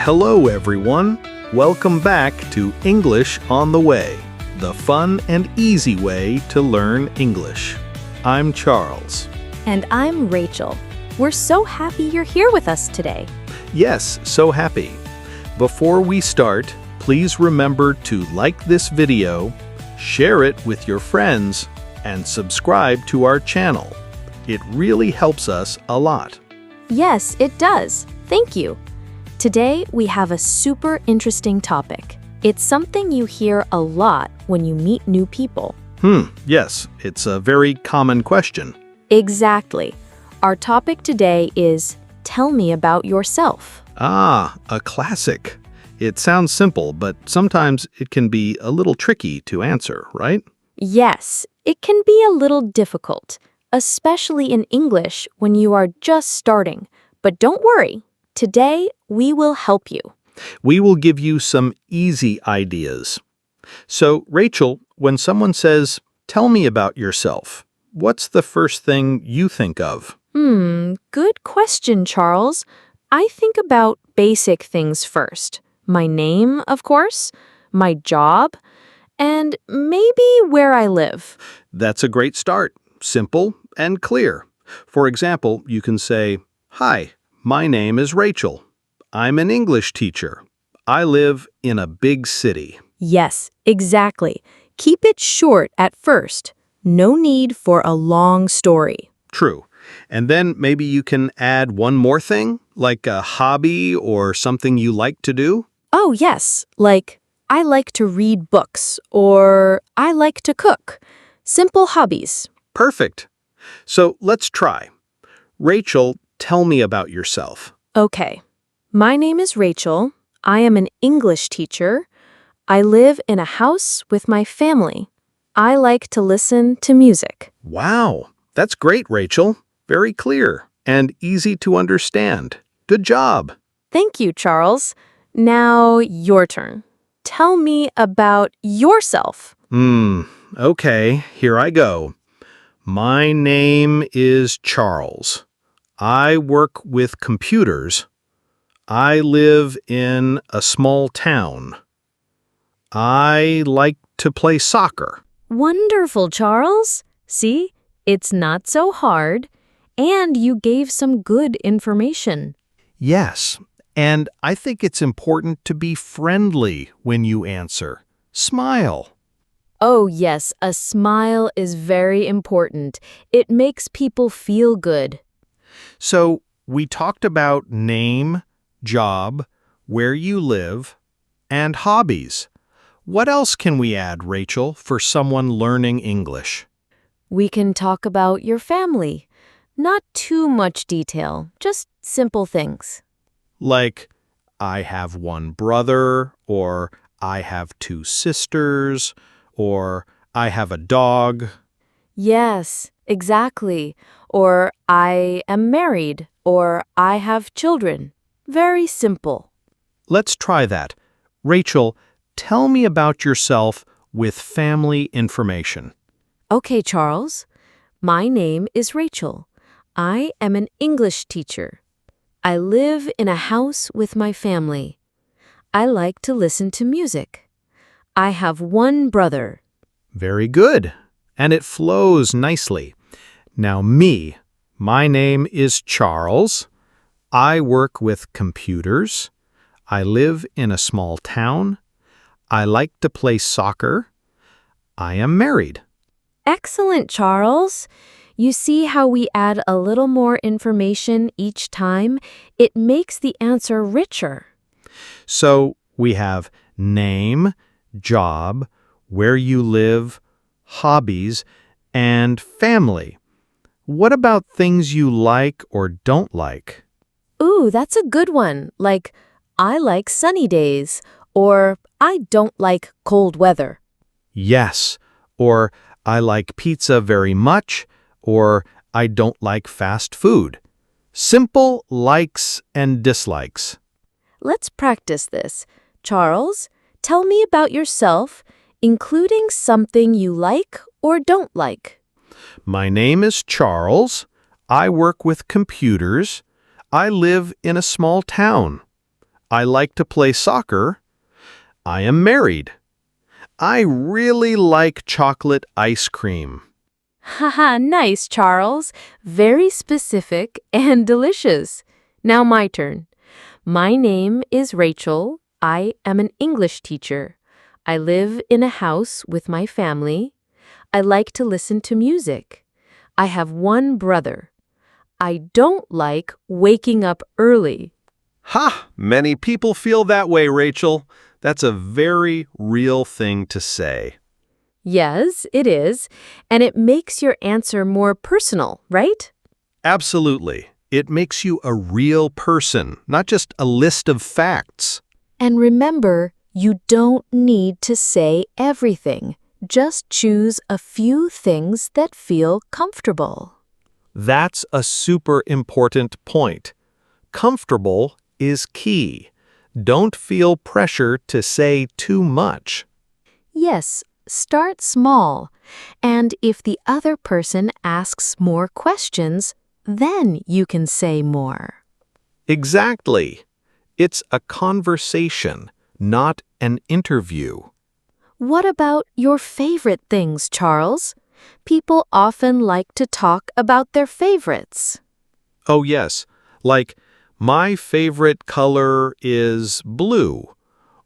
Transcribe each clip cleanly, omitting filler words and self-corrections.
Hello, everyone. Welcome back to English on the Way, the fun and easy way to learn English. I'm Charles. And I'm Rachel. We're so happy you're here with us today. Yes, so happy. Before we start, please remember to like this video, share it with your friends, and subscribe to our channel. It really helps us a lot. Yes, it does. Thank you. Today, we have a super interesting topic. It's something you hear a lot when you meet new people. Yes, it's a very common question. Exactly. Our topic today is, tell me about yourself. Ah, a classic. It sounds simple, but sometimes it can be a little tricky to answer, right? Yes, it can be a little difficult, especially in English when you are just starting. But don't worry. Today, we will help you. We will give you some easy ideas. So, Rachel, when someone says, tell me about yourself, what's the first thing you think of? Good question, Charles. I think about basic things first. My name, of course, my job, and maybe where I live. That's a great start. Simple and clear. For example, you can say, Hi, my name is Rachel. I'm an English teacher. I live in a big city. Yes, exactly. Keep it short at first. No need for a long story. True. And then maybe you can add one more thing, like a hobby or something you like to do. Oh, yes, like I like to read books or I like to cook. Simple hobbies. Perfect. So let's try. Rachel, tell me about yourself. Okay. My name is Rachel. I am an English teacher. I live in a house with my family. I like to listen to music. Wow, that's great, Rachel. Very clear and easy to understand. Good job. Thank you, Charles. Now, your turn. Tell me about yourself. Okay, here I go. My name is Charles. I work with computers. I live in a small town. I like to play soccer. Wonderful, Charles. See, it's not so hard, and you gave some good information. Yes, and I think it's important to be friendly when you answer. Smile. Oh, yes, a smile is very important. It makes people feel good. So, we talked about name, job, where you live, and hobbies. What else can we add, Rachel, for someone learning English? We can talk about your family. Not too much detail, just simple things. Like, I have one brother, or I have two sisters, or I have a dog. Yes, exactly. Or I am married, or I have children. Very simple. Let's try that. Rachel, tell me about yourself with family information. Okay, Charles. My name is Rachel. I am an English teacher. I live in a house with my family. I like to listen to music. I have one brother. Very good. And it flows nicely. Now my name is Charles. I work with computers. I live in a small town. I like to play soccer. I am married. Excellent, Charles. You see how we add a little more information each time? It makes the answer richer. So we have name, job, where you live, hobbies, and family. What about things you like or don't like? Ooh, that's a good one. Like, I like sunny days, or I don't like cold weather. Yes, or I like pizza very much, or I don't like fast food. Simple likes and dislikes. Let's practice this. Charles, tell me about yourself, including something you like or don't like. My name is Charles. I work with computers. I live in a small town. I like to play soccer. I am married. I really like chocolate ice cream. Haha, nice, Charles. Very specific and delicious. Now my turn. My name is Rachel. I am an English teacher. I live in a house with my family. I like to listen to music. I have one brother. I don't like waking up early. Ha! Many people feel that way, Rachel. That's a very real thing to say. Yes, it is. And it makes your answer more personal, right? Absolutely. It makes you a real person, not just a list of facts. And remember, you don't need to say everything. Just choose a few things that feel comfortable. That's a super important point. Comfortable is key. Don't feel pressure to say too much. Yes, start small. And if the other person asks more questions, then you can say more. Exactly. It's a conversation, not an interview. What about your favorite things, Charles? People often like to talk about their favorites. Oh, yes. Like, my favorite color is blue.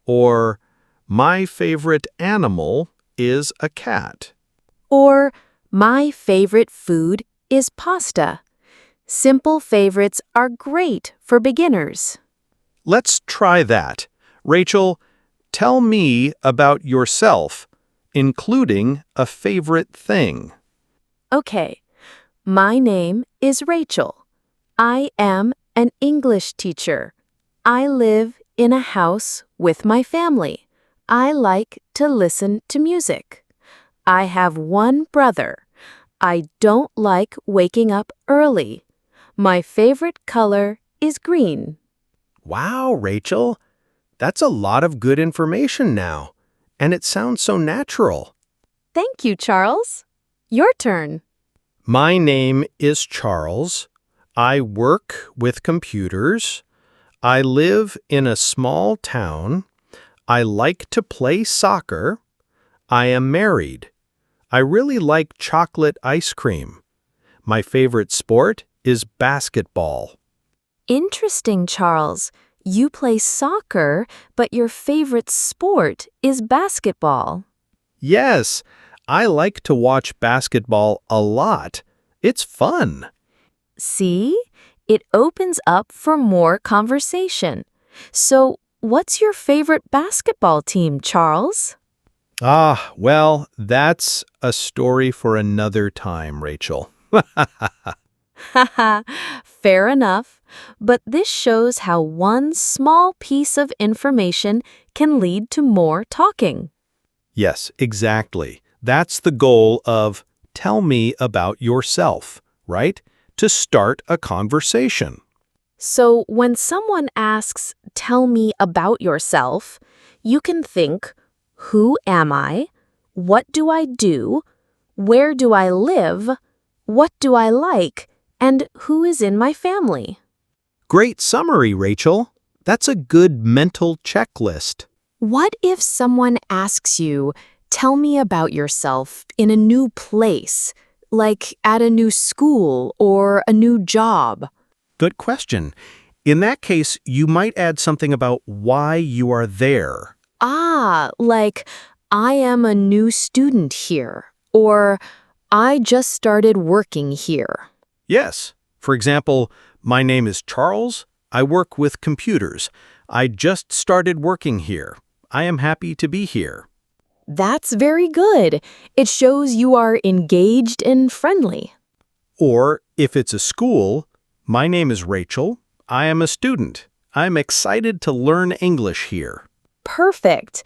Or, my favorite animal is a cat. Or, my favorite food is pasta. Simple favorites are great for beginners. Let's try that. Rachel, tell me about yourself, including a favorite thing. Okay, my name is Rachel. I am an English teacher. I live in a house with my family. I like to listen to music. I have one brother. I don't like waking up early. My favorite color is green. Wow, Rachel. That's a lot of good information now. And it sounds so natural. Thank you, Charles. Your turn. My name is Charles. I work with computers. I live in a small town. I like to play soccer. I am married. I really like chocolate ice cream. My favorite sport is basketball. Interesting, Charles. You play soccer, but your favorite sport is basketball. Yes, I like to watch basketball a lot. It's fun. See? It opens up for more conversation. So, what's your favorite basketball team, Charles? Well, that's a story for another time, Rachel. Haha, fair enough. But this shows how one small piece of information can lead to more talking. Yes, exactly. That's the goal of tell me about yourself, right? To start a conversation. So, when someone asks, "Tell me about yourself," you can think, "Who am I? What do I do? Where do I live? What do I like? And who is in my family?" Great summary, Rachel. That's a good mental checklist. What if someone asks you, "Tell me about yourself," in a new place, like at a new school or a new job? Good question. In that case, you might add something about why you are there. Like, "I am a new student here," or "I just started working here." Yes. For example, my name is Charles. I work with computers. I just started working here. I am happy to be here. That's very good. It shows you are engaged and friendly. Or if it's a school, my name is Rachel. I am a student. I'm excited to learn English here. Perfect.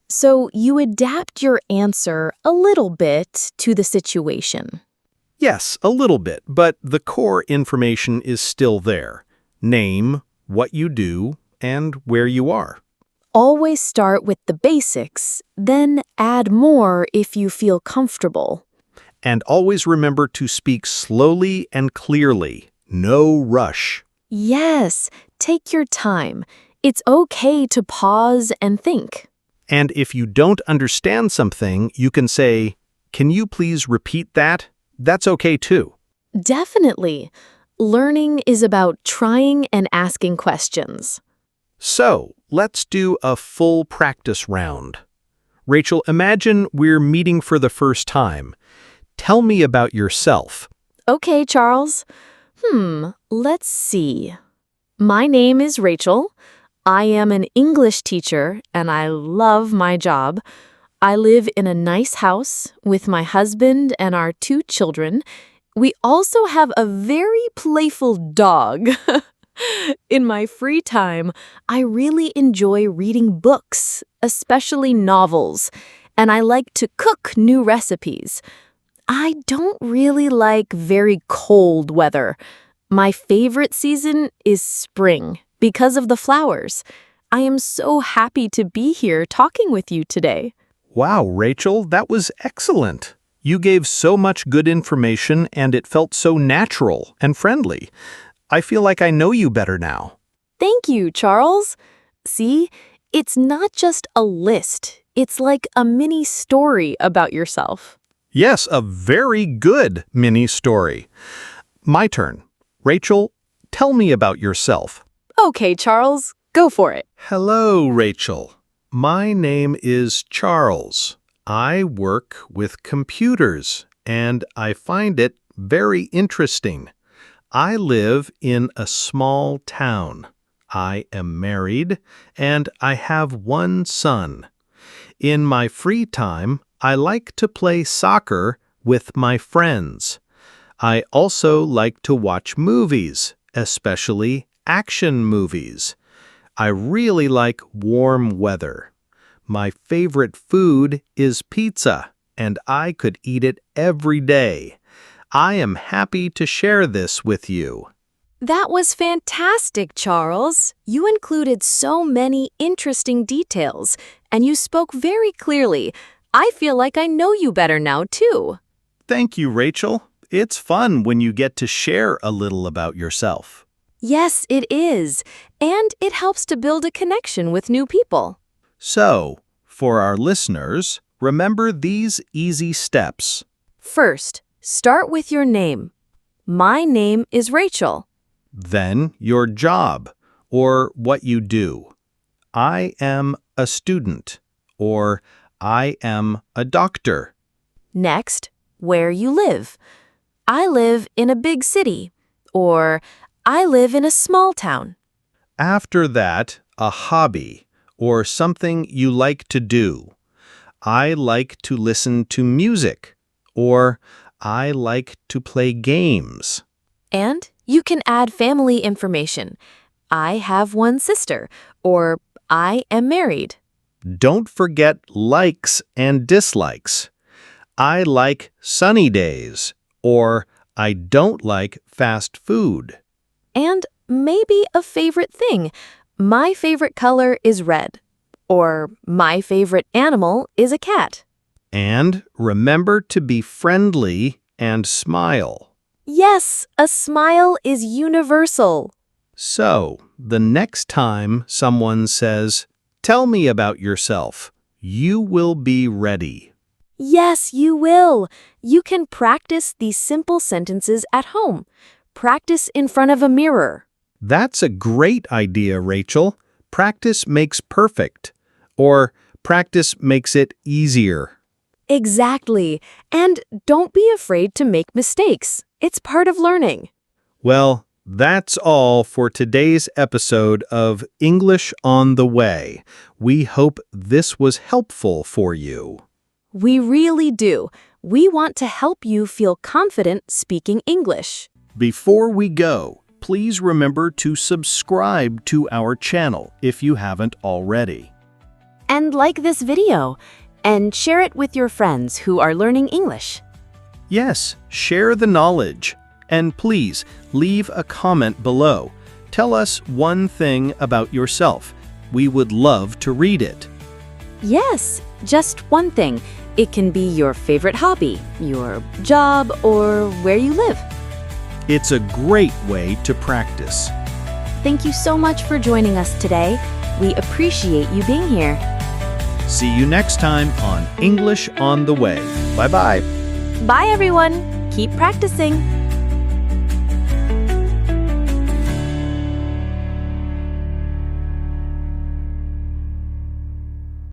So you adapt your answer a little bit to the situation. Yes, a little bit, but the core information is still there. Name, what you do, and where you are. Always start with the basics, then add more if you feel comfortable. And always remember to speak slowly and clearly. No rush. Yes, take your time. It's okay to pause and think. And if you don't understand something, you can say, "Can you please repeat that?" That's okay too. Definitely. Learning is about trying and asking questions. So, let's do a full practice round. Rachel, imagine we're meeting for the first time. Tell me about yourself. Okay, Charles. Let's see. My name is Rachel. I am an English teacher and I love my job. I live in a nice house with my husband and our 2 children. We also have a very playful dog. In my free time, I really enjoy reading books, especially novels, and I like to cook new recipes. I don't really like very cold weather. My favorite season is spring because of the flowers. I am so happy to be here talking with you today. Wow, Rachel, that was excellent. You gave so much good information and it felt so natural and friendly. I feel like I know you better now. Thank you, Charles. See, it's not just a list. It's like a mini story about yourself. Yes, a very good mini story. My turn. Rachel, tell me about yourself. Okay, Charles, go for it. Hello, Rachel. My name is Charles. I work with computers, and I find it very interesting. I live in a small town. I am married, and I have 1 son. In my free time, I like to play soccer with my friends. I also like to watch movies, especially action movies. I really like warm weather. My favorite food is pizza, and I could eat it every day. I am happy to share this with you. That was fantastic, Charles. You included so many interesting details, and you spoke very clearly. I feel like I know you better now, too. Thank you, Rachel. It's fun when you get to share a little about yourself. Yes, it is. And it helps to build a connection with new people. So, for our listeners, remember these easy steps. First, start with your name. My name is Rachel. Then your job, or what you do. I am a student, or I am a doctor. Next, where you live. I live in a big city, or I live in a small town. After that, a hobby, or something you like to do. I like to listen to music, or I like to play games. And you can add family information. I have 1 sister, or I am married. Don't forget likes and dislikes. I like sunny days, or I don't like fast food. And maybe a favorite thing. My favorite color is red. Or my favorite animal is a cat. And remember to be friendly and smile. Yes, a smile is universal. So, the next time someone says, "Tell me about yourself," you will be ready. Yes, you will. You can practice these simple sentences at home. Practice in front of a mirror. That's a great idea, Rachel. Practice makes perfect. Or practice makes it easier. Exactly. And don't be afraid to make mistakes. It's part of learning. Well, that's all for today's episode of English on the Way. We hope this was helpful for you. We really do. We want to help you feel confident speaking English. Before we go, please remember to subscribe to our channel if you haven't already. And like this video, and share it with your friends who are learning English. Yes, share the knowledge. And please, leave a comment below. Tell us one thing about yourself. We would love to read it. Yes, just one thing. It can be your favorite hobby, your job, or where you live. It's a great way to practice. Thank you so much for joining us today. We appreciate you being here. See you next time on English on the Way. Bye-bye. Bye, everyone. Keep practicing.